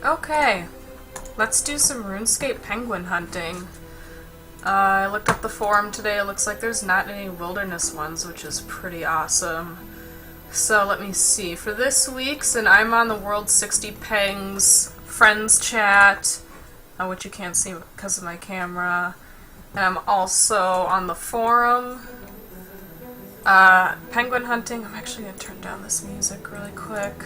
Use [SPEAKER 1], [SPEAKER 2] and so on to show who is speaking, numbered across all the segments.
[SPEAKER 1] Okay, let's do some RuneScape penguin hunting. I looked up the forum today, it looks like there's not any wilderness ones, which is pretty awesome. So let me see, for this week's, and I'm on the World 60 Pengs Friends chat, which you can't see because of my camera. And I'm also on the forum. Penguin hunting, I'm actually going to turn down this music really quick.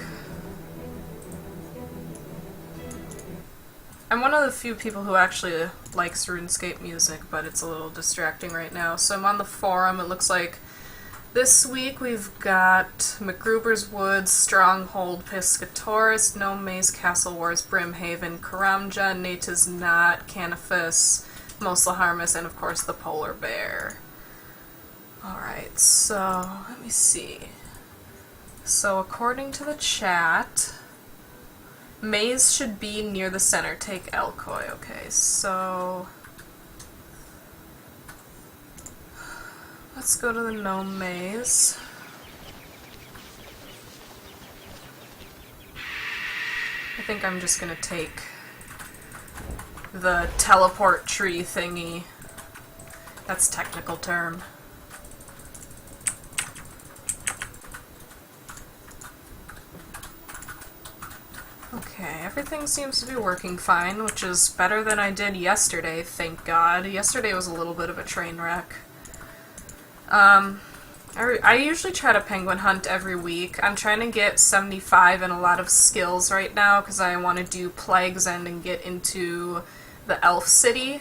[SPEAKER 1] I'm one of the few people who actually likes RuneScape music, but it's a little distracting right now. So I'm on the forum. It looks like this week we've got McGruber's Woods, Stronghold, Piscatoris, Gnome, Maze, Castle Wars, Brimhaven, Karamja, Nata's Knot, Canifis, Harmless, and of course the Polar Bear. Alright, so let me see. So according to the chat, Maze should be near the center. Take Elkoi. Okay, so let's go to the Gnome Maze. I think I'm just gonna take the teleport tree thingy. That's a technical term. Okay, everything seems to be working fine, which is better than I did yesterday, thank God. Yesterday was a little bit of a train wreck. I usually try to penguin hunt every week. I'm trying to get 75 and a lot of skills right now because I want to do Plague's End and get into the Elf City,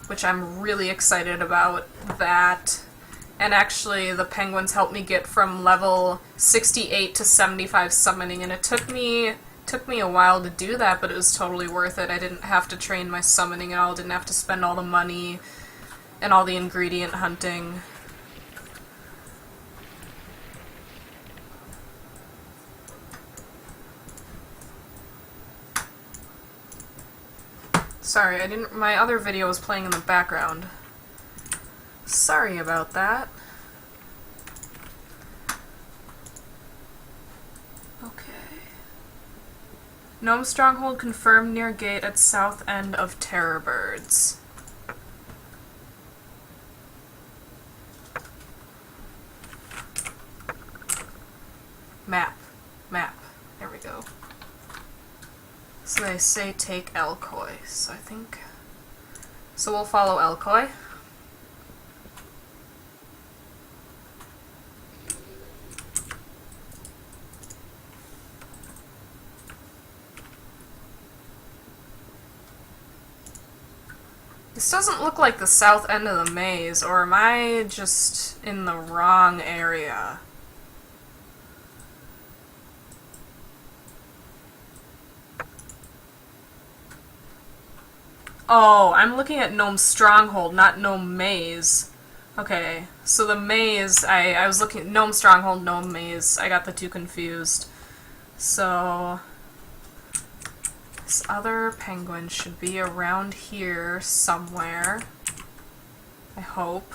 [SPEAKER 1] which I'm really excited about that. And actually, the penguins helped me get from level 68 to 75 summoning, and it took me a while to do that, but it was totally worth it. I didn't have to train my summoning at all, didn't have to spend all the money and all the ingredient hunting. Sorry, my other video was playing in the background. Sorry about that. Gnome Stronghold confirmed near gate at south end of Terrorbirds. Map. There we go. So they say take Elkoi, so I think... So we'll follow Elkoi. This doesn't look like the south end of the maze, or am I just in the wrong area? Oh, I'm looking at Gnome Stronghold, not Gnome Maze. Okay, so the maze, I was looking at Gnome Stronghold, Gnome Maze. I got the two confused. So this other penguin should be around here somewhere. I hope.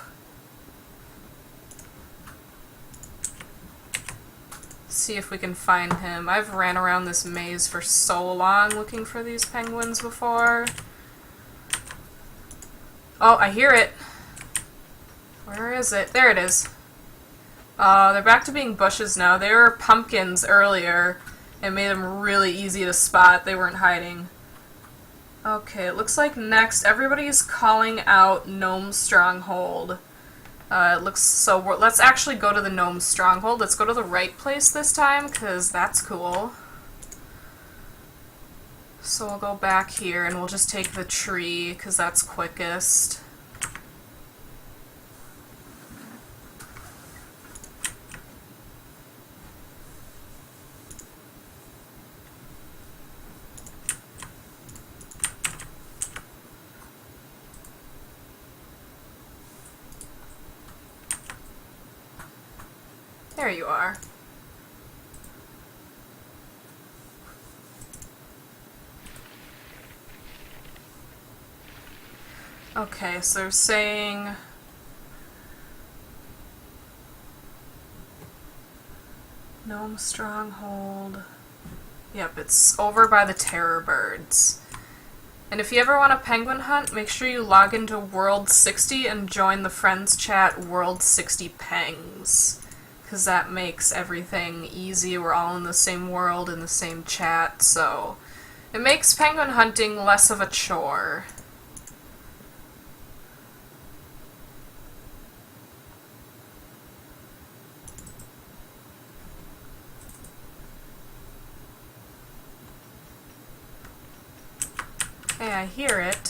[SPEAKER 1] See if we can find him. I've ran around this maze for so long looking for these penguins before. Oh, I hear it. Where is it? There it is. They're back to being bushes now. They were pumpkins earlier. It made them really easy to spot. They weren't hiding. Okay, it looks like next everybody's calling out Gnome Stronghold. Let's actually go to the Gnome Stronghold. Let's go to the right place this time, because that's cool. So we'll go back here and we'll just take the tree, because that's quickest. There you are. Okay, so they're saying Gnome Stronghold. Yep, it's over by the terror birds. And if you ever want a penguin hunt, make sure you log into World 60 and join the friends chat World 60 Pengs. Because that makes everything easy. We're all in the same world, in the same chat, so it makes penguin hunting less of a chore. Hey, I hear it.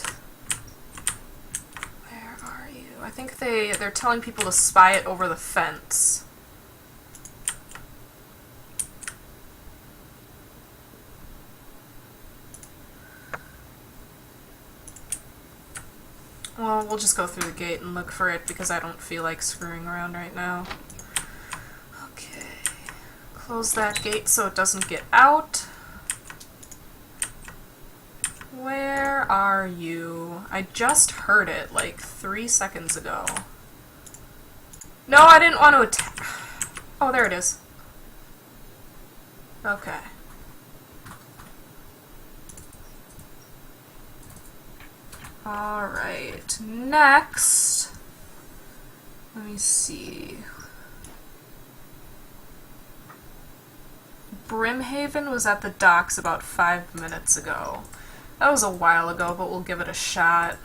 [SPEAKER 1] Where are you? I think they're telling people to spy it over the fence. Well, we'll just go through the gate and look for it because I don't feel like screwing around right now. Okay. Close that gate so it doesn't get out. Where are you? I just heard it like 3 seconds ago. No, I didn't want to attack. Oh, there it is. Okay. Alright, next. Let me see. Brimhaven was at the docks about 5 minutes ago. That was a while ago, but we'll give it a shot.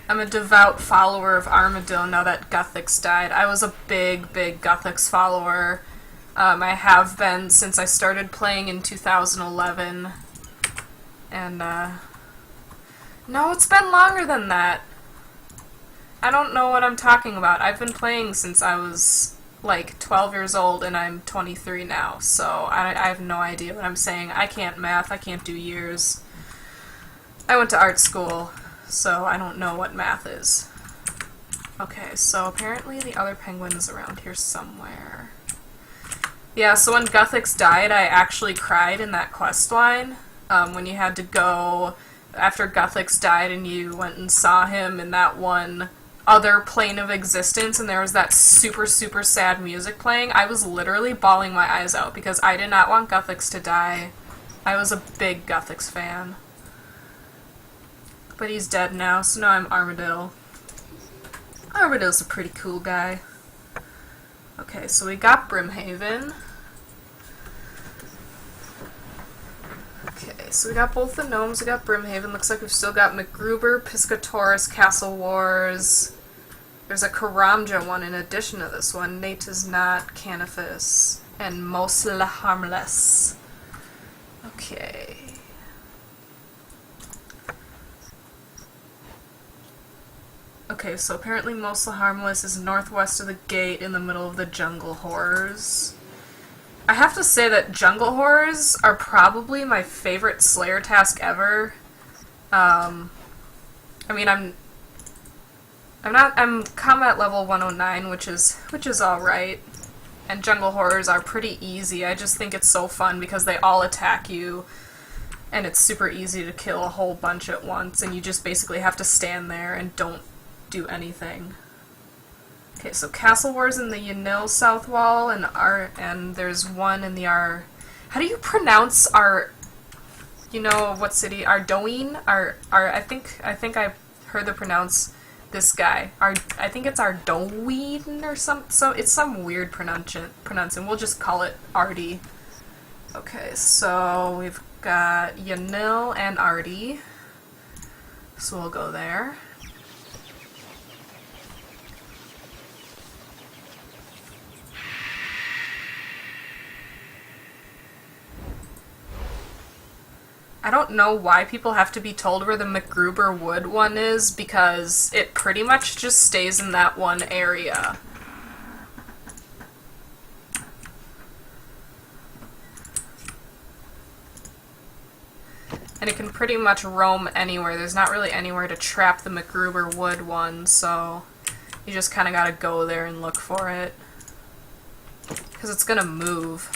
[SPEAKER 1] I'm a devout follower of Armadillo now that Guthix died. I was a big Guthix follower. I have been since I started playing in 2011. And, no, it's been longer than that. I don't know what I'm talking about. I've been playing since I was, like, 12 years old, and I'm 23 now, so I have no idea what I'm saying. I can't math, I can't do years. I went to art school, so I don't know what math is. Okay, so apparently the other penguin is around here somewhere. Yeah, so when Guthix died, I actually cried in that quest line. When you had to go after Guthix died and you went and saw him in that one other plane of existence and there was that super sad music playing, I was literally bawling my eyes out because I did not want Guthix to die. I was a big Guthix fan. But he's dead now, so now I'm Armadillo. Armadillo's a pretty cool guy. Okay, so we got Brimhaven. Okay, so we got both the gnomes, we got Brimhaven. Looks like we've still got McGruber, Piscatorus, Castle Wars. There's a Karamja one in addition to this one. Nate is not, Canifis, and mostly Harmless. Okay. Okay, so apparently mostly Harmless is northwest of the gate in the middle of the jungle horrors. I have to say that jungle horrors are probably my favorite Slayer task ever. I mean, I'm combat level 109, which is alright. And jungle horrors are pretty easy. I just think it's so fun because they all attack you. And it's super easy to kill a whole bunch at once. And you just basically have to stand there and don't do anything. Okay, so Castle Wars in the Yanil South Wall, and there's one in the how do you pronounce you know what city? Ardougne? I think I heard the pronounce this guy. I think it's Ardougne or so it's some weird pronouncing. We'll just call it Ardy. Okay, so we've got Yanil and Ardy. So we'll go there. I don't know why people have to be told where the McGruber Wood one is, because it pretty much just stays in that one area. And it can pretty much roam anywhere. There's not really anywhere to trap the McGruber Wood one, so you just kind of gotta go there and look for it. Because it's gonna move.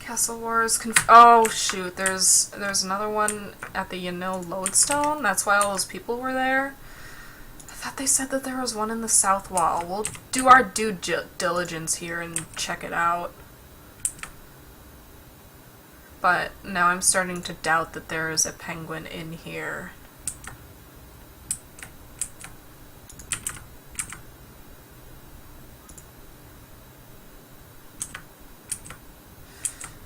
[SPEAKER 1] Castle Wars. Oh shoot! There's another one at the Yanil Lodestone. That's why all those people were there. I thought they said that there was one in the South Wall. We'll do our due diligence here and check it out. But now I'm starting to doubt that there is a penguin in here.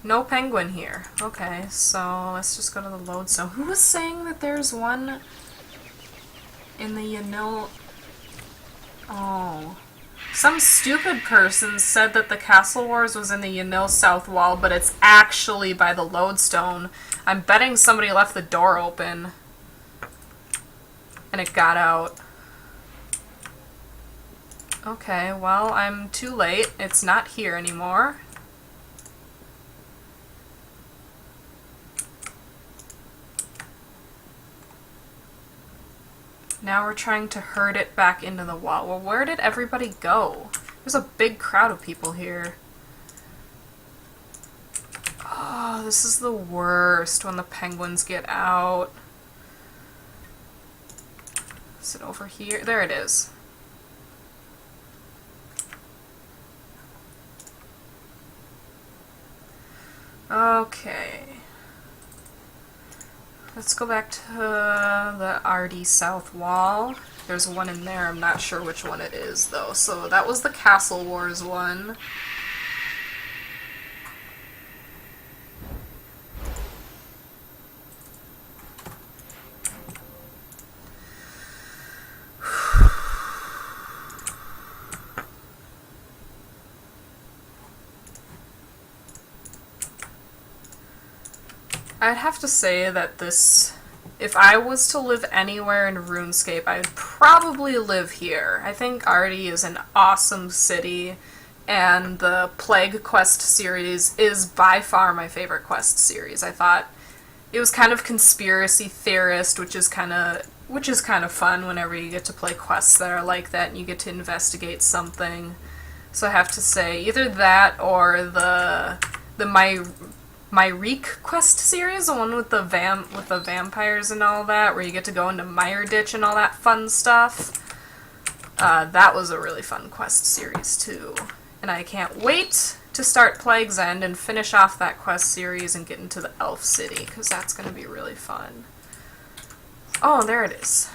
[SPEAKER 1] No penguin here. Okay, so let's just go to the lodestone. Who was saying that there's one in the Yanil? Oh. Some stupid person said that the Castle Wars was in the Yanil South Wall, but it's actually by the lodestone. I'm betting somebody left the door open and it got out. Okay, well, I'm too late. It's not here anymore. Now we're trying to herd it back into the wall. Well, where did everybody go? There's a big crowd of people here. Oh, this is the worst when the penguins get out. Is it over here? There it is. Okay. Let's go back to the Ardougne South Wall. There's one in there. I'm not sure which one it is, though. So that was the Castle Wars one. I'd have to say that this, if I was to live anywhere in RuneScape, I'd probably live here. I think Ardougne is an awesome city, and the Plague Quest series is by far my favorite quest series. I thought it was kind of conspiracy theorist, which is kind of fun whenever you get to play quests that are like that and you get to investigate something. So I have to say either that or the My Reek quest series, the one with the vampires and all that, where you get to go into Mire Ditch and all that fun stuff. That was a really fun quest series too. And I can't wait to start Plague's End and finish off that quest series and get into the Elf City, because that's going to be really fun. Oh, there it is.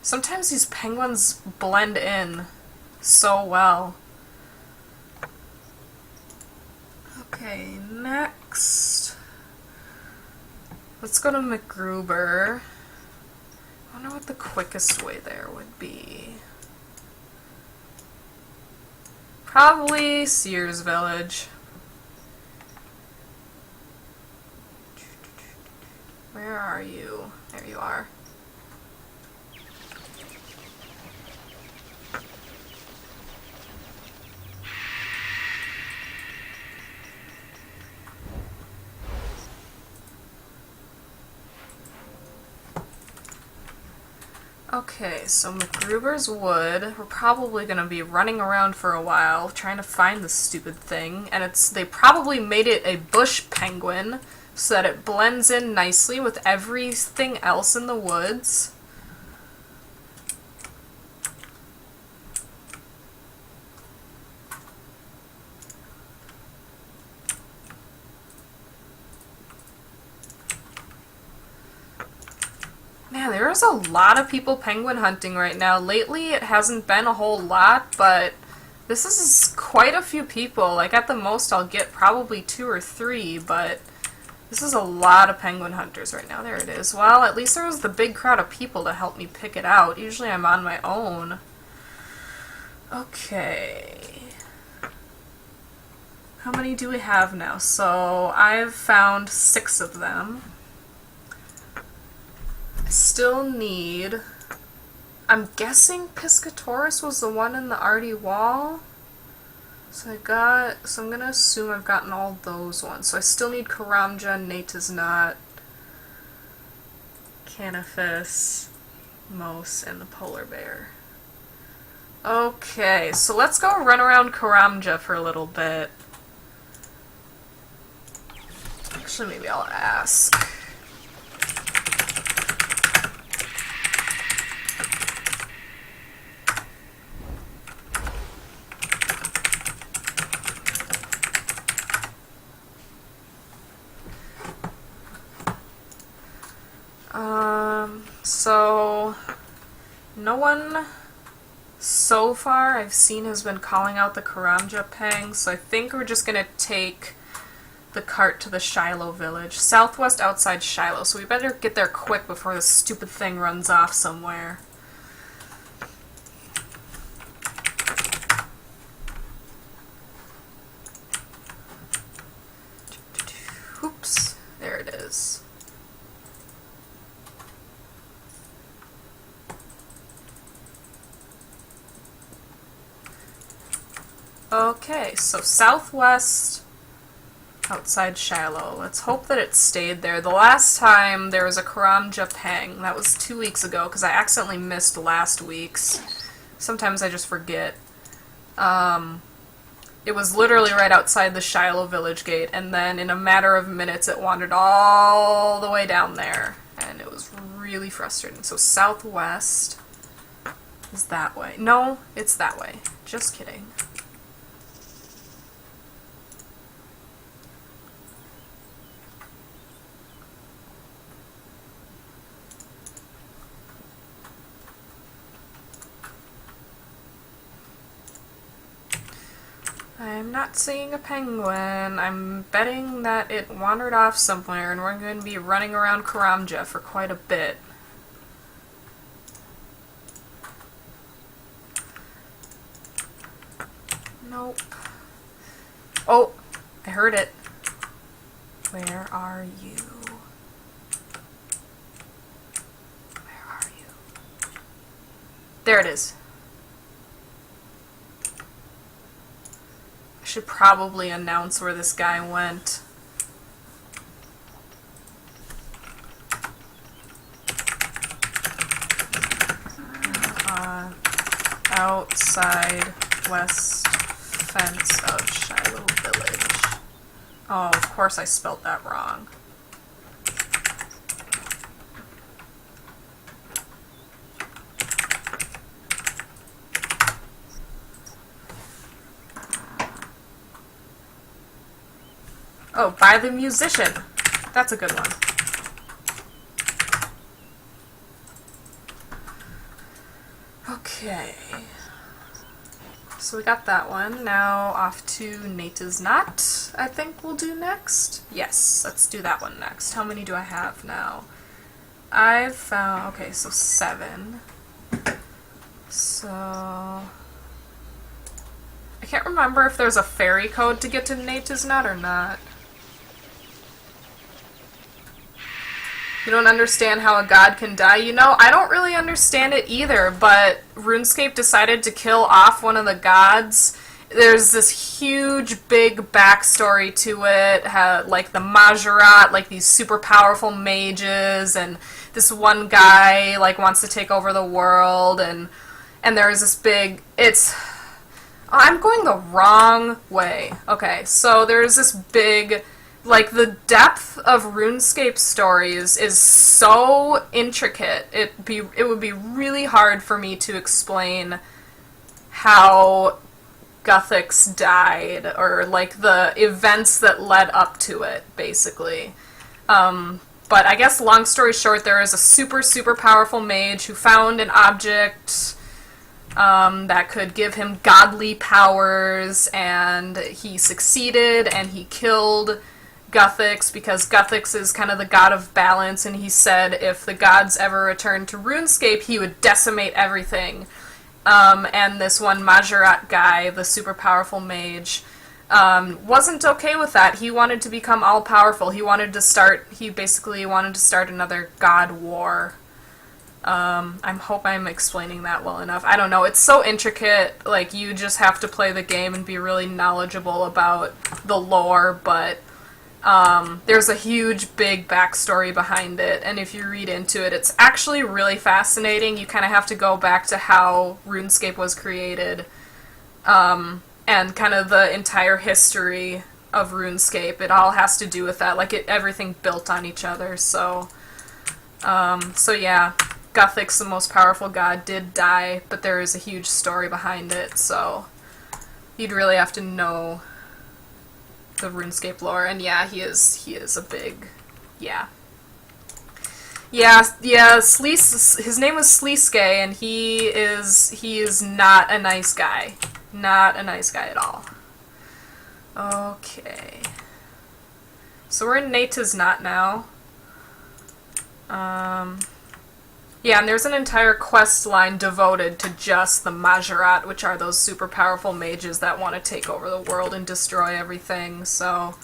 [SPEAKER 1] Sometimes these penguins blend in so well. Okay, next. Let's go to McGruber. I wonder what the quickest way there would be. Probably Sears Village. Where are you? There you are. Okay, so McGruber's Wood, we're probably going to be running around for a while trying to find this stupid thing, and they probably made it a bush penguin so that it blends in nicely with everything else in the woods. Man, there's a lot of people penguin hunting right now. Lately, it hasn't been a whole lot, but this is quite a few people. Like, at the most, I'll get probably 2 or 3, but this is a lot of penguin hunters right now. There it is. Well, at least there was the big crowd of people to help me pick it out. Usually I'm on my own. Okay. How many do we have now? So, I've found 6 of them. I still need... I'm guessing Piscatoris was the one in the Ardougne wall. So I'm gonna assume I've gotten all those ones. So I still need Karamja, Natasnot, Canifis, Mose, and the polar bear. Okay, so let's go run around Karamja for a little bit. Actually, maybe I'll ask. So no one so far I've seen has been calling out the Karamja pang, so I think we're just gonna take the cart to the Shiloh village. Southwest outside Shiloh, so we better get there quick before this stupid thing runs off somewhere. Oops, there it is. Okay, so southwest outside Shiloh. Let's hope that it stayed there. The last time there was a Karamja pang, that was 2 weeks ago, because I accidentally missed last week's. Sometimes I just forget. It was literally right outside the Shiloh village gate, and then in a matter of minutes it wandered all the way down there, and it was really frustrating. So southwest is that way. No, it's that way. Just kidding. I'm not seeing a penguin. I'm betting that it wandered off somewhere and we're going to be running around Karamja for quite a bit. Nope. Oh, I heard it. Where are you? Where are you? There it is. I should probably announce where this guy went. Outside west fence of Shiloh village. Oh, of course I spelled that wrong. Oh, by the musician. That's a good one. Okay. So we got that one. Now off to Nata's Knot, I think we'll do next. Yes, let's do that one next. How many do I have now? I've found... okay, so 7. So... I can't remember if there's a fairy code to get to Nata's Knot or not. You don't understand how a god can die? You know, I don't really understand it either, but RuneScape decided to kill off one of the gods. There's this huge, big backstory to it, like the Majorat, like these super powerful mages, and this one guy, like, wants to take over the world, and there's this big... I'm going the wrong way. Okay, so there's this big... like, the depth of RuneScape stories is so intricate, it would be really hard for me to explain how Guthix died, or, like, the events that led up to it, basically. But I guess, long story short, there is a super, super powerful mage who found an object that could give him godly powers, and he succeeded, and he killed Guthix, because Guthix is kind of the god of balance, and he said if the gods ever returned to RuneScape, he would decimate everything. And this one Majorat guy, the super powerful mage, wasn't okay with that. He wanted to become all-powerful. He basically wanted to start another god war. I hope I'm explaining that well enough. I don't know, it's so intricate, like, you just have to play the game and be really knowledgeable about the lore, but there's a huge, big backstory behind it, and if you read into it, it's actually really fascinating. You kind of have to go back to how RuneScape was created, and kind of the entire history of RuneScape. It all has to do with that. Like, everything built on each other, so... so yeah, Guthix, the most powerful god, did die, but there is a huge story behind it, so... You'd really have to know the RuneScape lore, and yeah, he is a big... yeah. Yeah, his name was Sleeske, and he is not a nice guy. Not a nice guy at all. Okay. So we're in Nata's Knot now. Yeah, and there's an entire quest line devoted to just the Majorat, which are those super powerful mages that want to take over the world and destroy everything, so...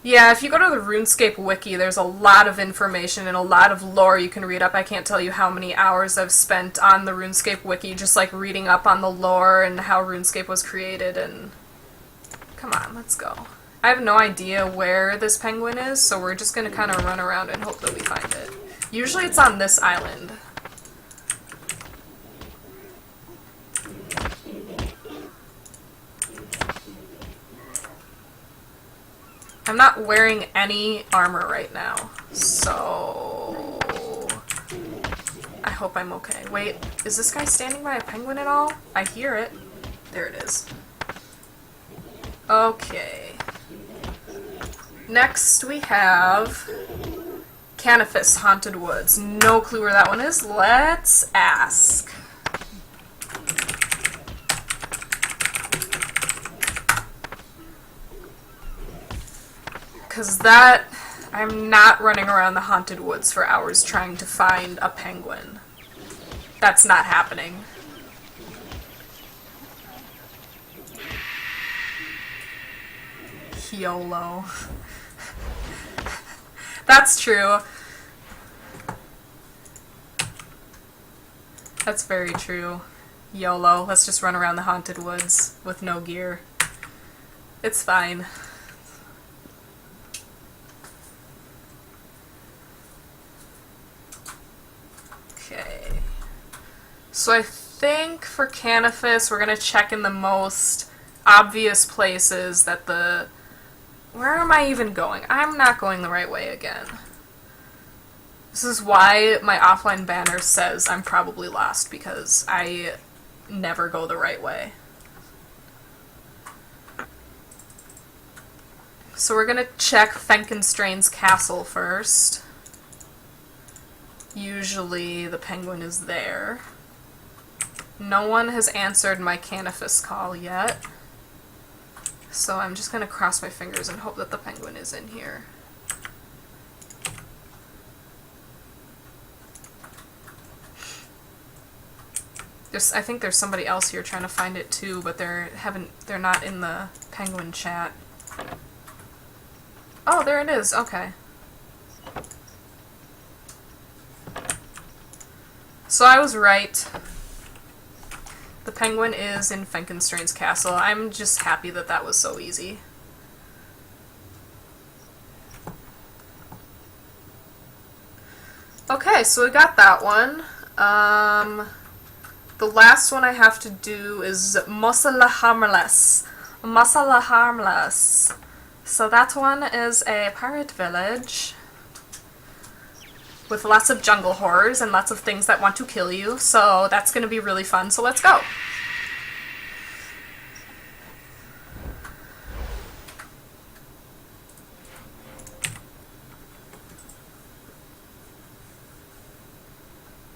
[SPEAKER 1] Yeah, if you go to the RuneScape wiki, there's a lot of information and a lot of lore you can read up. I can't tell you how many hours I've spent on the RuneScape wiki just, like, reading up on the lore and how RuneScape was created, and... Come on, let's go. I have no idea where this penguin is, so we're just gonna kind of run around and hope that we find it. Usually it's on this island. I'm not wearing any armor right now, so... I hope I'm okay. Wait, is this guy standing by a penguin at all? I hear it. There it is. Okay. Next we have... Canifis Haunted Woods. No clue where that one is. Let's ask. Because that... I'm not running around the Haunted Woods for hours trying to find a penguin. That's not happening. YOLO. That's true. That's very true. YOLO. Let's just run around the Haunted Woods with no gear. It's fine. Okay. So I think for Canifis, we're gonna check in the most obvious places that the... Where am I even going? I'm not going the right way again. This is why my offline banner says I'm probably lost, because I never go the right way. So we're gonna check Fenkenstrain's castle first. Usually the penguin is there. No one has answered my Canifis call yet. So I'm just going to cross my fingers and hope that the penguin is in here. I think there's somebody else here trying to find it too, but they're not in the penguin chat. Oh, there it is. Okay. So I was right. The penguin is in Fenkenstrain's castle. I'm just happy that that was so easy. Okay, so we got that one. The last one I have to do is Harmless. Harmless. So that one is a pirate village with lots of jungle horrors and lots of things that want to kill you, so that's going to be really fun, so let's go!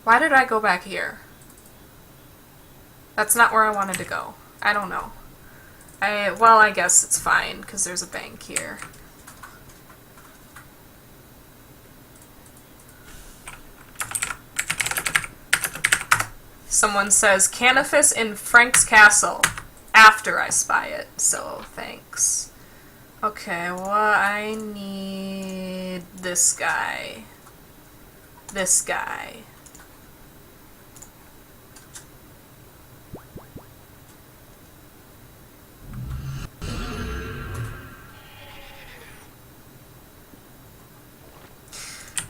[SPEAKER 1] Why did I go back here? That's not where I wanted to go. I don't know. Well, I guess it's fine, because there's a bank here. Someone says, Canifis in Frank's castle, after I spy it, so thanks. Okay, well, I need this guy. This guy.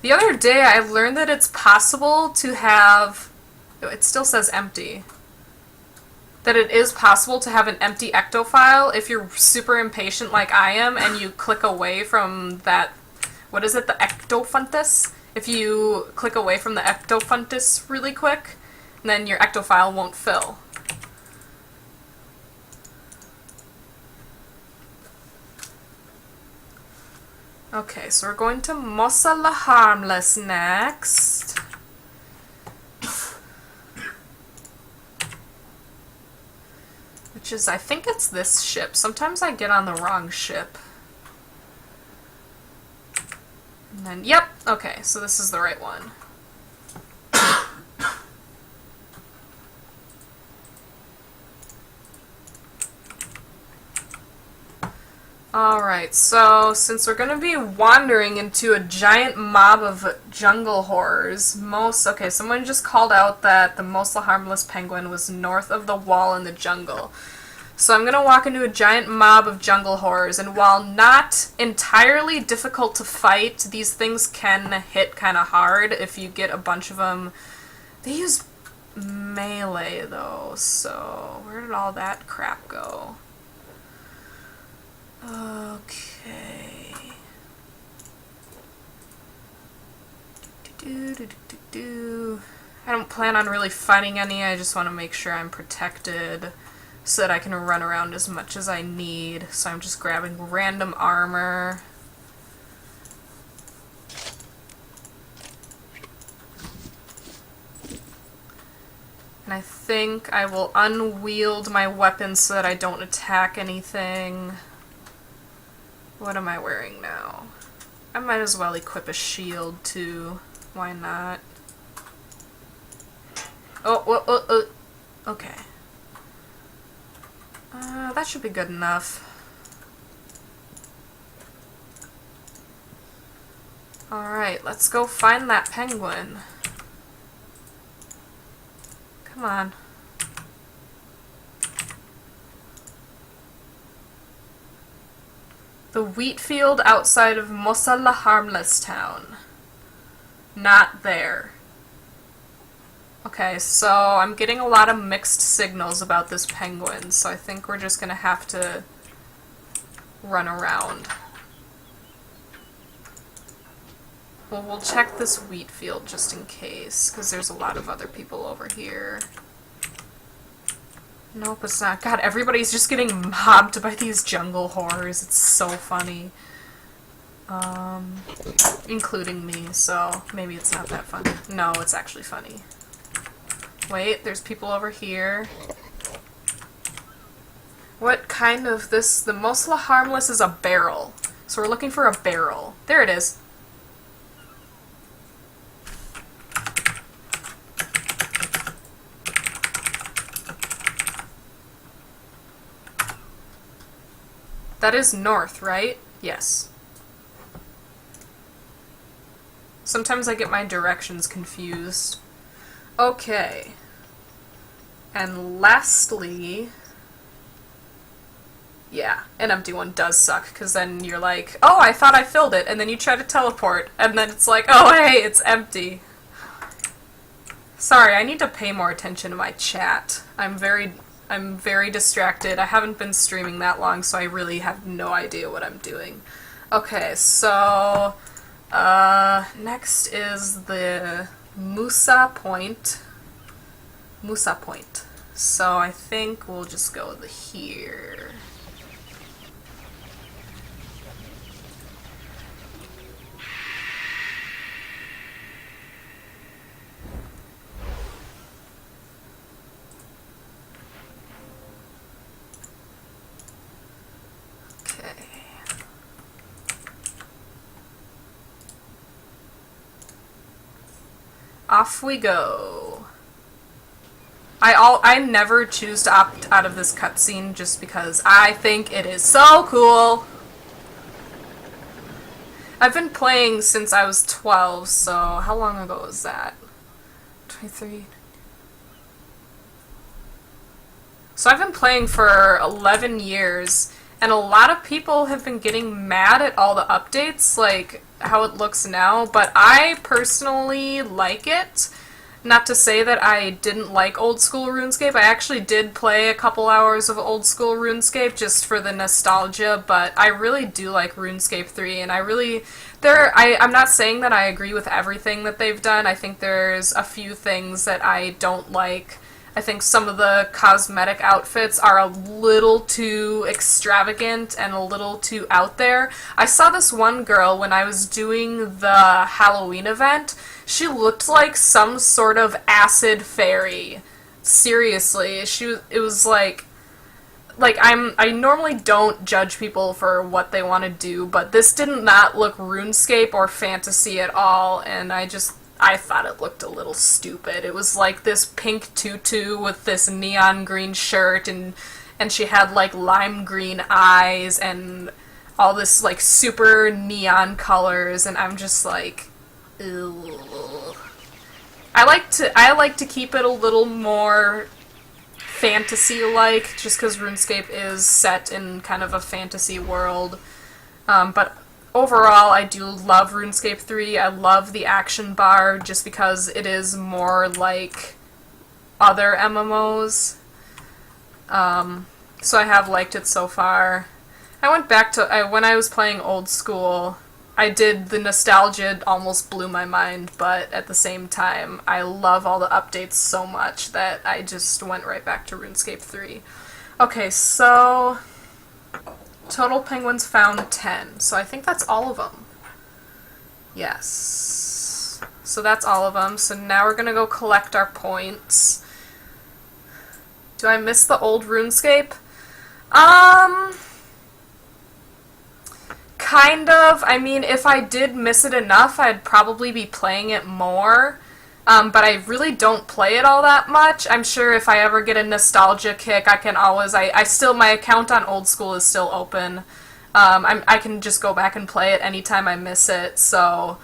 [SPEAKER 1] The other day I learned that it's possible to have... It still says empty. that it is possible to have an empty ectofile if you're super impatient like I am and you click away from that, what is it, the ectofuntus? If you click away from the ectofuntus really quick, then your ectofile won't fill. Okay, so we're going to Miscellanea Harmless next. Which is, I think it's this ship. Sometimes I get on the wrong ship. And then, yep, okay, so this is the right one. Alright, so since we're gonna be wandering into a giant mob of jungle horrors, okay, someone just called out that the Miscellania Harmless penguin was north of the wall in the jungle. So I'm gonna walk into a giant mob of jungle horrors, and while not entirely difficult to fight, these things can hit kind of hard if you get a bunch of them. They use melee though, so where did all that crap go? Okay. I don't plan on really fighting any, I just want to make sure I'm protected so that I can run around as much as I need. So I'm just grabbing random armor. And I think I will unwield my weapons so that I don't attack anything. What am I wearing now? I might as well equip a shield too. Why not? Okay. That should be good enough. Alright, let's go find that penguin. Come on. The wheat field outside of Miscellania Harmless town. Not there. Okay, so I'm getting a lot of mixed signals about this penguin, so I think we're just gonna have to run around. Well, we'll check this wheat field just in case, because there's a lot of other people over here. Nope, it's not. God, everybody's just getting mobbed by these jungle horrors. It's so funny. Including me, so maybe it's not that funny. No, it's actually funny. Wait, there's people over here. What kind of this? The Miscellania Harmless is a barrel. So we're looking for a barrel. There it is. That is north, right? Yes. Sometimes I get my directions confused. Okay. And lastly... yeah, an empty one does suck, because then you're like, oh, I thought I filled it, and then you try to teleport, and then it's like, oh, hey, it's empty. Sorry, I need to pay more attention to my chat. I'm very distracted. I haven't been streaming that long, so I really have no idea what I'm doing. Okay, so next is the Musa Point. Musa Point. So I think we'll just go here. Off we go. I never choose to opt out of this cutscene just because I think it is so cool. I've been playing since I was 12, so how long ago was that? 23. So I've been playing for 11 years, and a lot of people have been getting mad at all the updates, like how it looks now, but I personally like it. Not to say that I didn't like old school RuneScape. I actually did play a couple hours of old school RuneScape just for the nostalgia, but I really do like RuneScape 3, and I'm not saying that I agree with everything that they've done. I think there's a few things that I don't like. I think some of the cosmetic outfits are a little too extravagant and a little too out there. I saw this one girl when I was doing the Halloween event. She looked like some sort of acid fairy. Seriously, it was like I normally don't judge people for what they want to do, but this did not look RuneScape or fantasy at all, and I thought it looked a little stupid. It was like this pink tutu with this neon green shirt, and she had like lime green eyes and all this like super neon colors, and I'm just like, ew. I like to keep it a little more fantasy-like, just because RuneScape is set in kind of a fantasy world. But overall, I do love RuneScape 3. I love the action bar just because it is more like other MMOs. So I have liked it so far. I went back to, when I was playing old school, the nostalgia almost blew my mind, but at the same time, I love all the updates so much that I just went right back to RuneScape 3. Okay, so total penguins found 10, so I think that's all of them. Yes. So that's all of them, so now we're gonna go collect our points. Do I miss the old RuneScape? Kind of. I mean, if I did miss it enough, I'd probably be playing it more. But I really don't play it all that much. I'm sure if I ever get a nostalgia kick, I can always... my account on Old School is still open. I can just go back and play it anytime I miss it, so...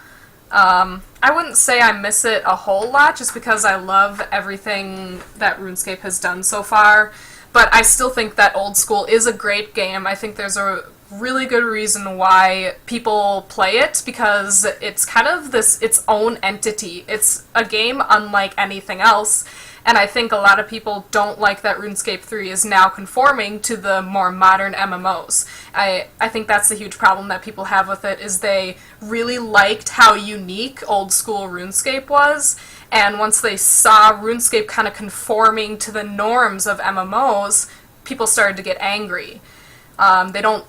[SPEAKER 1] I wouldn't say I miss it a whole lot, just because I love everything that RuneScape has done so far. But I still think that Old School is a great game. I think there's a really good reason why people play it, because it's kind of its own entity. It's a game unlike anything else, and I think a lot of people don't like that RuneScape 3 is now conforming to the more modern MMOs. I think that's the huge problem that people have with it, is they really liked how unique old school RuneScape was, and once they saw RuneScape kind of conforming to the norms of MMOs, people started to get angry. They don't,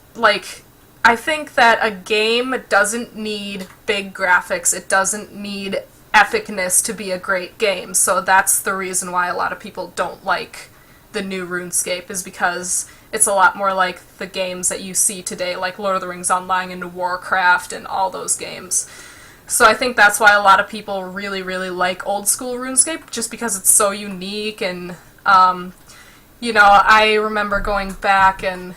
[SPEAKER 1] I think that a game doesn't need big graphics, it doesn't need epicness to be a great game, so that's the reason why a lot of people don't like the new RuneScape, is because it's a lot more like the games that you see today, like Lord of the Rings Online and Warcraft and all those games. So I think that's why a lot of people really, really like old school RuneScape, just because it's so unique, and, I remember going back and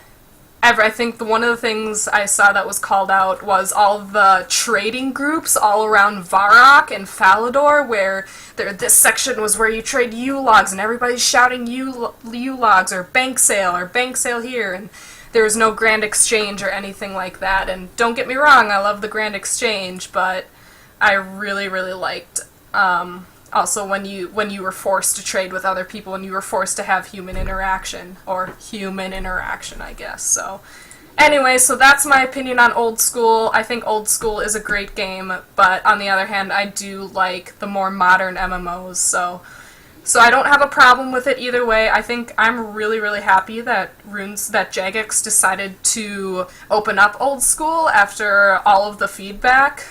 [SPEAKER 1] I think one of the things I saw that was called out was all the trading groups all around Varrock and Falador, where this section was where you trade U-logs, and everybody's shouting U-logs, or bank sale here, and there was no grand exchange or anything like that. And don't get me wrong, I love the grand exchange, but I really, really liked also when you were forced to trade with other people and you were forced to have human interaction, I guess. So anyway, so that's my opinion on Old School. I think Old School is a great game, but on the other hand, I do like the more modern MMOs, so I don't have a problem with it either way. I think I'm really, really happy that Jagex decided to open up Old School after all of the feedback.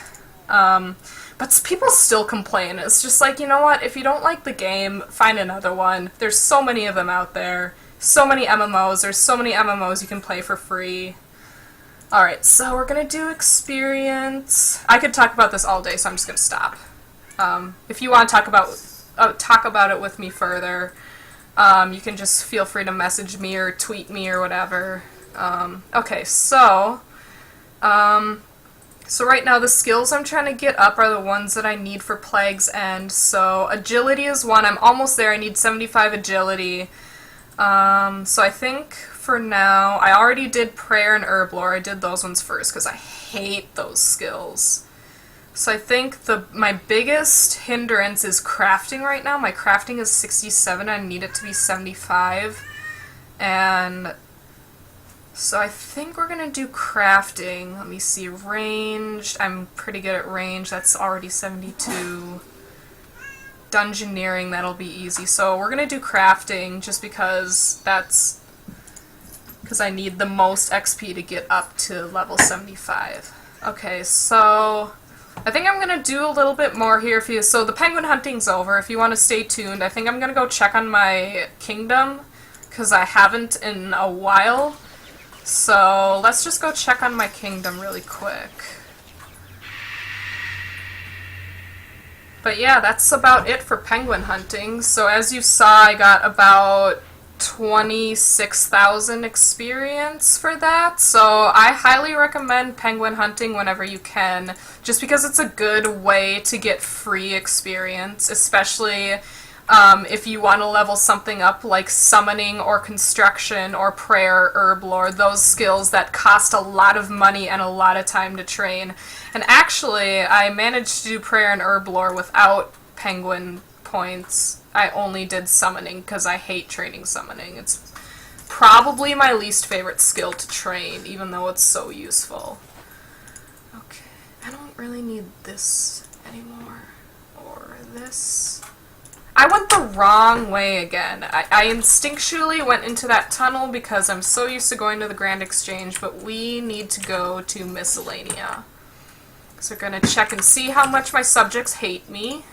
[SPEAKER 1] But people still complain. It's just like, you know what, if you don't like the game, find another one. There's so many of them out there. So many MMOs. There's so many MMOs you can play for free. Alright, so we're gonna do experience. I could talk about this all day, so I'm just gonna stop. If you want to talk about it with me further, you can just feel free to message me or tweet me or whatever. Okay, so right now the skills I'm trying to get up are the ones that I need for Plague's End. So agility is one. I'm almost there. I need 75 agility. So I think for now, I already did Prayer and Herblore. I did those ones first because I hate those skills. So I think my biggest hindrance is crafting right now. My crafting is 67, I need it to be 75. And so I think we're gonna do crafting. Let me see, ranged. I'm pretty good at range, that's already 72. Dungeoneering, that'll be easy. So we're gonna do crafting just because I need the most XP to get up to level 75. Okay, so I think I'm gonna do a little bit more here for you. So the penguin hunting's over. If you want to stay tuned, I think I'm gonna go check on my kingdom because I haven't in a while. So let's just go check on my kingdom really quick. But yeah, that's about it for penguin hunting. So as you saw, I got about 26,000 experience for that, so I highly recommend penguin hunting whenever you can, just because it's a good way to get free experience, especially if you want to level something up like summoning or construction or prayer, herb lore, those skills that cost a lot of money and a lot of time to train. And actually, I managed to do prayer and herb lore without penguin points. I only did summoning because I hate training summoning. It's probably my least favorite skill to train, even though it's so useful. Okay, I don't really need this anymore. Or this. I went the wrong way again. I instinctually went into that tunnel because I'm so used to going to the Grand Exchange, but we need to go to Miscellanea. So we're gonna check and see how much my subjects hate me.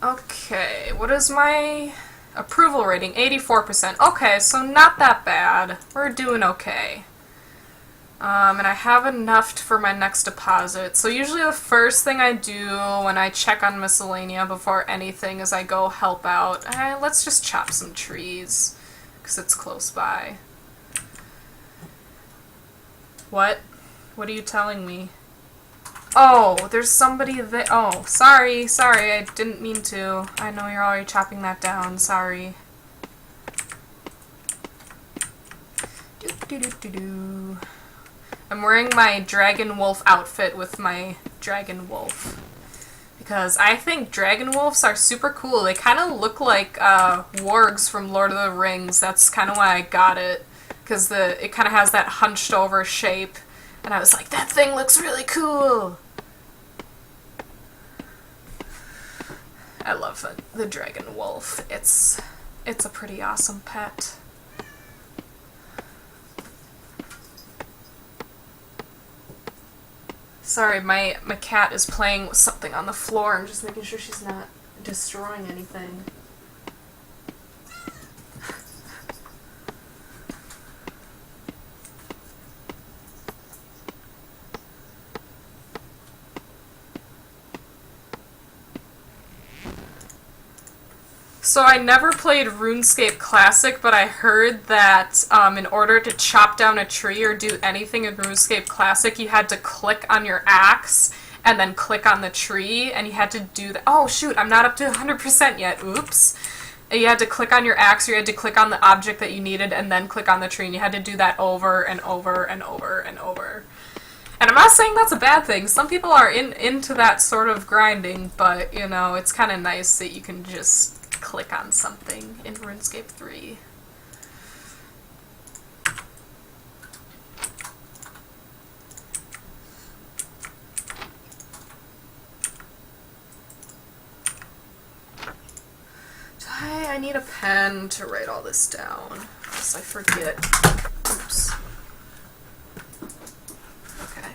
[SPEAKER 1] Okay, what is my approval rating? 84%. Okay, so not that bad. We're doing okay. And I have enough for my next deposit. So usually the first thing I do when I check on Miscellanea before anything is I go help out. Let's just chop some trees, because it's close by. What? What are you telling me? Oh, there's somebody that. Oh, sorry, I didn't mean to. I know you're already chopping that down, sorry. I'm wearing my dragon wolf outfit with my dragon wolf. Because I think dragon wolves are super cool. They kind of look like wargs from Lord of the Rings. That's kind of why I got it. Because it kind of has that hunched over shape. And I was like, that thing looks really cool! I love the dragon wolf. It's a pretty awesome pet. Sorry, my cat is playing with something on the floor. I'm just making sure she's not destroying anything. So I never played Runescape Classic, but I heard that in order to chop down a tree or do anything in Runescape Classic, you had to click on your axe and then click on the tree, and you had to do that. Oh shoot, I'm not up to 100% yet. Oops. You had to click on your axe, or you had to click on the object that you needed and then click on the tree, and you had to do that over and over and over and over. And I'm not saying that's a bad thing. Some people are into that sort of grinding, but, you know, it's kind of nice that you can just click on something in RuneScape 3. I need a pen to write all this down, else I forget. Oops. Okay.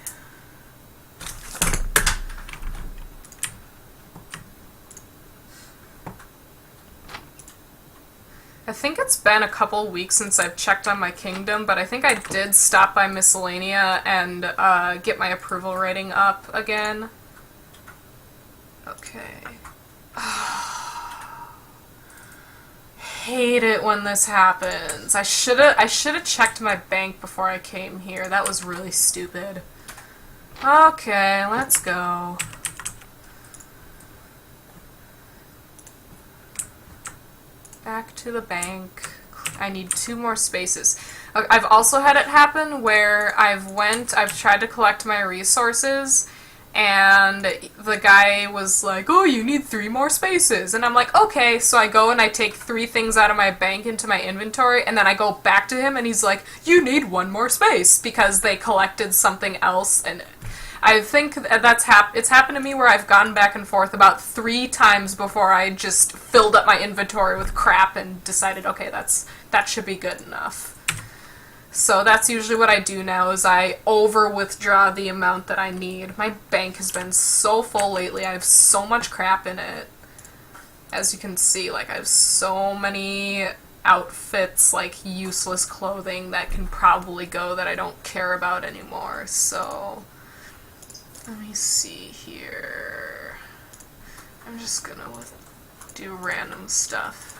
[SPEAKER 1] I think it's been a couple weeks since I've checked on my kingdom, but I think I did stop by Miscellanea and get my approval rating up again. Okay. Hate it when this happens. I should have checked my bank before I came here. That was really stupid. Okay, let's go. Back to the bank. I need 2 more spaces. I've also had it happen where I've tried to collect my resources, and the guy was like, oh, you need 3 more spaces. And I'm like, okay, so I go and I take 3 things out of my bank into my inventory, and then I go back to him and he's like, you need 1 more space, because they collected something else. And I think it's happened to me where I've gone back and forth about 3 times before I just filled up my inventory with crap and decided, okay, that should be good enough. So that's usually what I do now, is I over-withdraw the amount that I need. My bank has been so full lately. I have so much crap in it. As you can see, like, I have so many outfits, like, useless clothing that can probably go that I don't care about anymore. So, let me see here. I'm just gonna do random stuff.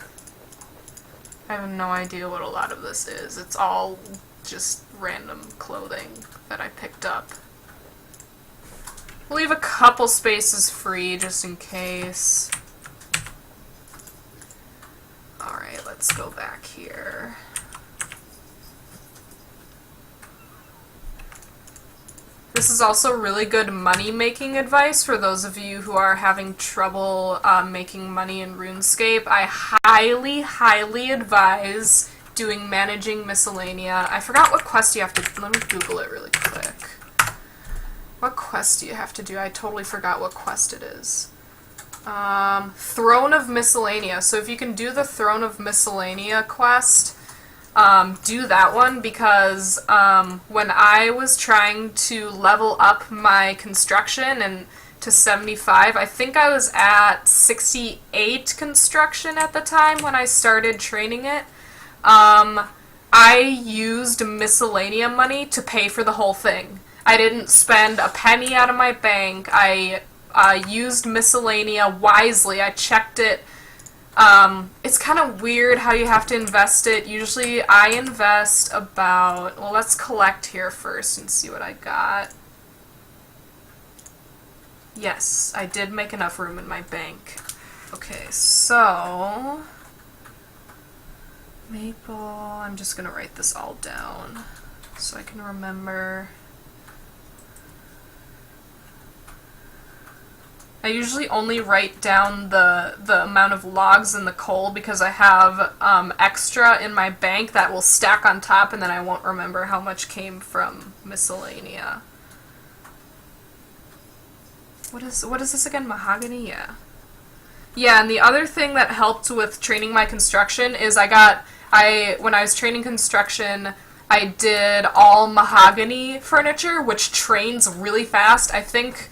[SPEAKER 1] I have no idea what a lot of this is. It's all just random clothing that I picked up. We'll leave a couple spaces free just in case. Alright, let's go back here. This is also really good money-making advice for those of you who are having trouble making money in RuneScape. I highly, highly advise doing Managing Miscellanea. I forgot what quest you have to... Let me Google it really quick. What quest do you have to do? I totally forgot what quest it is. Throne of Miscellanea. So if you can do the Throne of Miscellanea quest... do that one, because when I was trying to level up my construction and to 75, I think I was at 68 construction at the time when I started training it. I used Miscellanea money to pay for the whole thing. I didn't spend a penny out of my bank. I used Miscellanea wisely. I checked it. It's kind of weird how you have to invest it. Usually I invest about... Well, let's collect here first and see what I got. Yes, I did make enough room in my bank. Okay, so... Maple... I'm just gonna write this all down so I can remember... I usually only write down the amount of logs in the coal because I have extra in my bank that will stack on top, and then I won't remember how much came from Miscellanea. What is this again? Mahogany? Yeah. Yeah, and the other thing that helped with training my construction is when I was training construction, I did all mahogany furniture, which trains really fast. I think...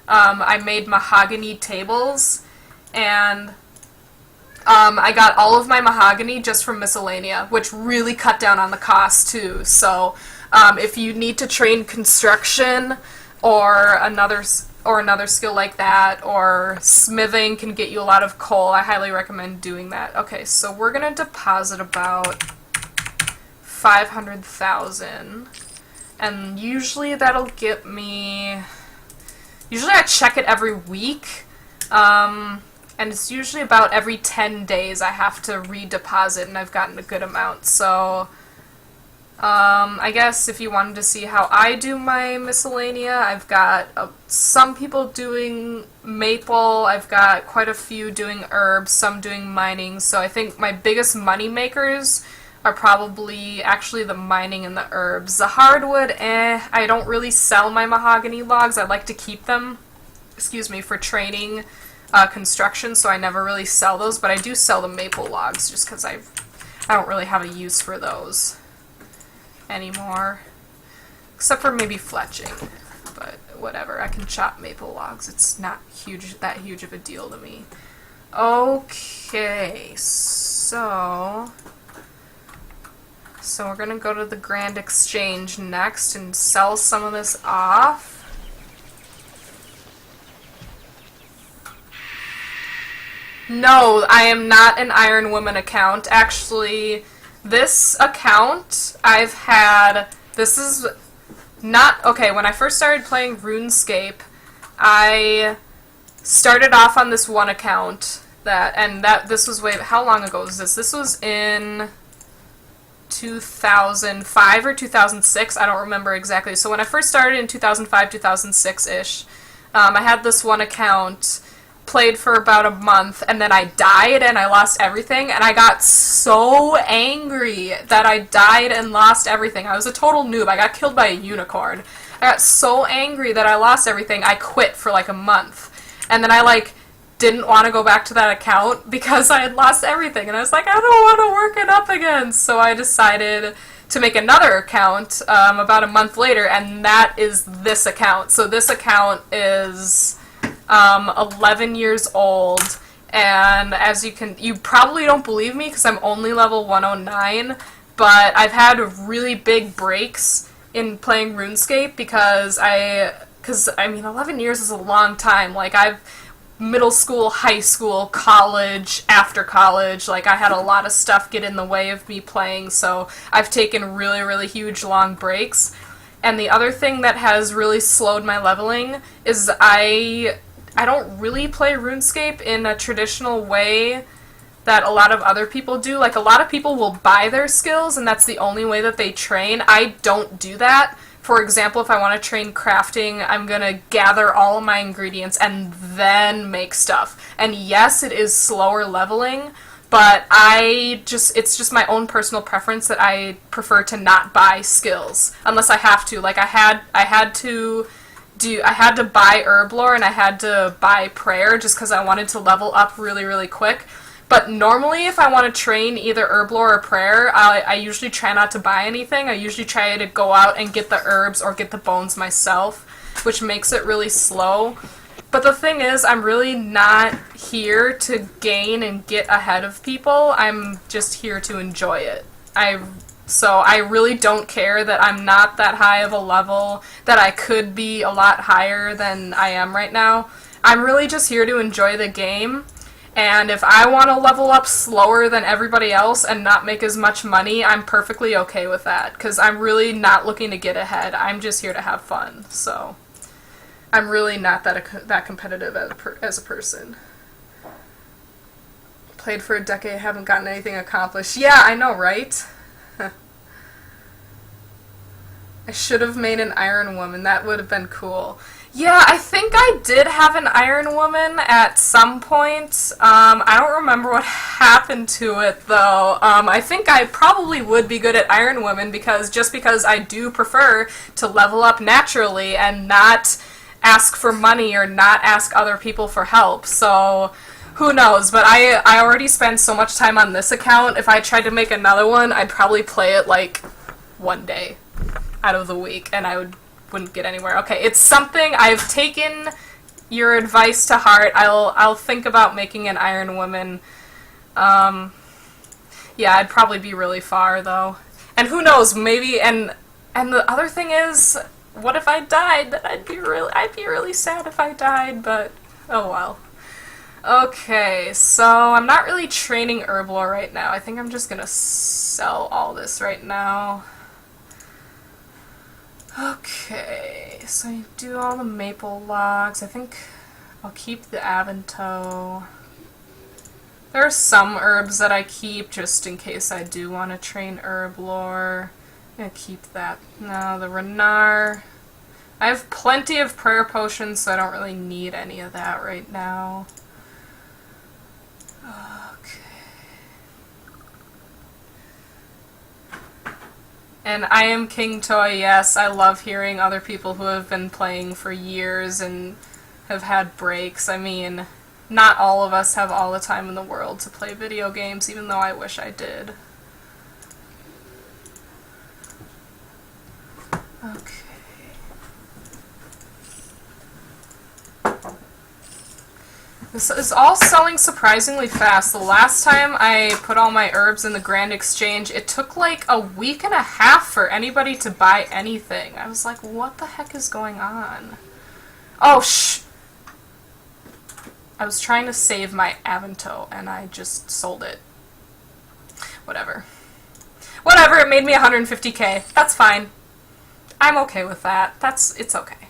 [SPEAKER 1] I made mahogany tables, and I got all of my mahogany just from Miscellanea, which really cut down on the cost too. So if you need to train construction or another skill like that, or smithing can get you a lot of coal, I highly recommend doing that. Okay, so we're gonna deposit about 500,000, and usually that'll get me... Usually I check it every week, and it's usually about every 10 days I have to redeposit, and I've gotten a good amount. So, I guess if you wanted to see how I do my Miscellanea, I've got some people doing maple, I've got quite a few doing herbs, some doing mining, so I think my biggest money makers are probably actually the mining and the herbs. The hardwood, I don't really sell my mahogany logs. I like to keep them, for training construction, so I never really sell those, but I do sell the maple logs just because I don't really have a use for those anymore. Except for maybe fletching, but whatever. I can chop maple logs. It's not that huge of a deal to me. Okay, so we're gonna go to the Grand Exchange next and sell some of this off. No, I am not an Iron Woman account. Actually, this account I've had, this is Okay, when I first started playing RuneScape, I started off on this one account this was how long ago was this? This was in 2005 or 2006, I don't remember exactly. So when I first started in 2005, 2006-ish, I had this one account, played for about a month, and then I died and I lost everything, and I got so angry that I died and lost everything. I was a total noob. I got killed by a unicorn. I got so angry that I lost everything, I quit for like a month. And then I didn't want to go back to that account because I had lost everything, and I was like, I don't want to work it up again. So I decided to make another account about a month later, and that is this account. So this account is 11 years old, and as you probably don't believe me because I'm only level 109, but I've had really big breaks in playing RuneScape because I mean 11 years is a long time. I've middle school, high school, college, after college, I had a lot of stuff get in the way of me playing, so I've taken really, really huge long breaks. And the other thing that has really slowed my leveling is I don't really play RuneScape in a traditional way that a lot of other people do. A lot of people will buy their skills, and that's the only way that they train. I don't do that. For example, if I want to train crafting, I'm going to gather all of my ingredients and then make stuff. And yes, it is slower leveling, but it's just my own personal preference that I prefer to not buy skills unless I have to. I had to buy herb lore and I had to buy prayer just because I wanted to level up really, really quick. But normally, if I want to train either herb lore or prayer, I usually try not to buy anything. I usually try to go out and get the herbs or get the bones myself, which makes it really slow. But the thing is, I'm really not here to gain and get ahead of people. I'm just here to enjoy it. So I really don't care that I'm not that high of a level, that I could be a lot higher than I am right now. I'm really just here to enjoy the game. And if I want to level up slower than everybody else and not make as much money, I'm perfectly okay with that, because I'm really not looking to get ahead. I'm just here to have fun, so I'm really not that competitive as a person. Played for a decade, haven't gotten anything accomplished. Yeah, I know, right? I should have made an Iron Woman. That would have been cool. Yeah, I think I did have an Iron Woman at some point. I don't remember what happened to it, though. I think I probably would be good at Iron Woman because I do prefer to level up naturally and not ask for money or not ask other people for help. So who knows? But I already spend so much time on this account. If I tried to make another one, I'd probably play it one day out of the week, and I wouldn't get anywhere. Okay, it's something I've taken your advice to heart. I'll think about making an Iron Woman. Yeah, I'd probably be really far though. And who knows, maybe and the other thing is, what if I died? Then I'd be really sad if I died, but oh well. Okay, so I'm not really training herb lore right now. I think I'm just gonna sell all this right now. Okay, so you do all the maple logs. I think I'll keep the Avanto. There are some herbs that I keep just in case I do want to train herb lore. I'm gonna keep that. No, the Renard. I have plenty of prayer potions, so I don't really need any of that right now. And I am King Toy, yes, I love hearing other people who have been playing for years and have had breaks. I mean, not all of us have all the time in the world to play video games, even though I wish I did. Okay. This is all selling surprisingly fast. The last time I put all my herbs in the Grand Exchange, it took like a week and a half for anybody to buy anything. I was like, what the heck is going on? Oh, shh! I was trying to save my Avanto, and I just sold it. Whatever. Whatever, it made me 150k. That's fine. I'm okay with that. It's okay.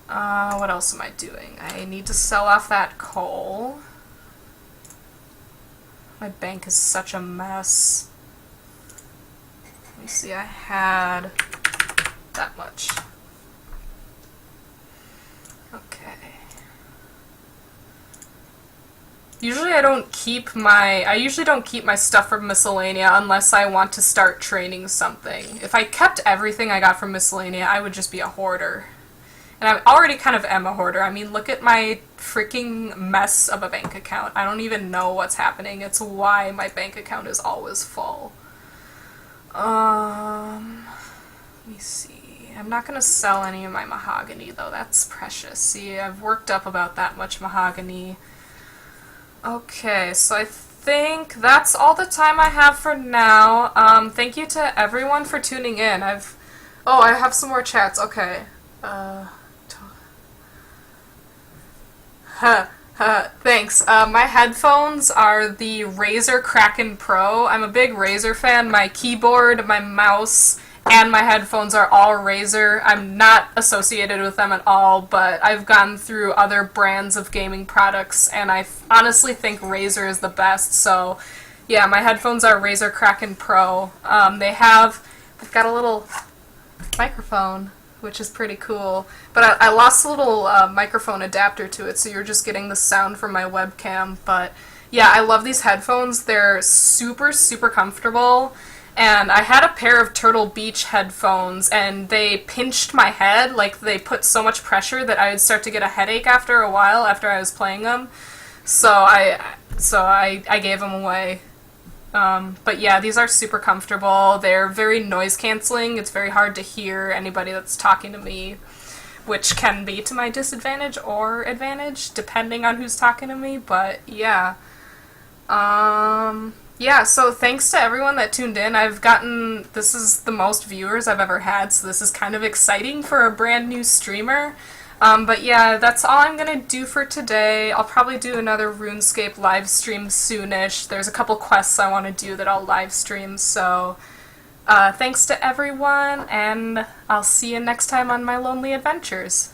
[SPEAKER 1] What else am I doing? I need to sell off that coal. My bank is such a mess. Let me see, I had that much. Okay. Usually I usually don't keep my stuff from Miscellanea unless I want to start training something. If I kept everything I got from Miscellanea, I would just be a hoarder. And I already kind of am a hoarder. I mean, look at my freaking mess of a bank account. I don't even know what's happening. It's why my bank account is always full. Let me see. I'm not going to sell any of my mahogany, though. That's precious. See, I've worked up about that much mahogany. Okay, so I think that's all the time I have for now. Thank you to everyone for tuning in. I have some more chats. Okay. Thanks. My headphones are the Razer Kraken Pro. I'm a big Razer fan. My keyboard, my mouse, and my headphones are all Razer. I'm not associated with them at all, but I've gone through other brands of gaming products, and I honestly think Razer is the best. So, yeah, my headphones are Razer Kraken Pro. They've got a little microphone, which is pretty cool. But I lost a little microphone adapter to it, so you're just getting the sound from my webcam. But yeah, I love these headphones. They're super, super comfortable. And I had a pair of Turtle Beach headphones, and they pinched my head. Like, they put so much pressure that I would start to get a headache after a while after I was playing them. So I gave them away. But yeah, these are super comfortable. They're very noise canceling. It's very hard to hear anybody that's talking to me, which can be to my disadvantage or advantage, depending on who's talking to me. But yeah. Yeah, so thanks to everyone that tuned in. This is the most viewers I've ever had, so this is kind of exciting for a brand new streamer. But yeah, that's all I'm gonna do for today. I'll probably do another RuneScape live stream soonish. There's a couple quests I want to do that I'll live stream, so thanks to everyone, and I'll see you next time on my lonely adventures.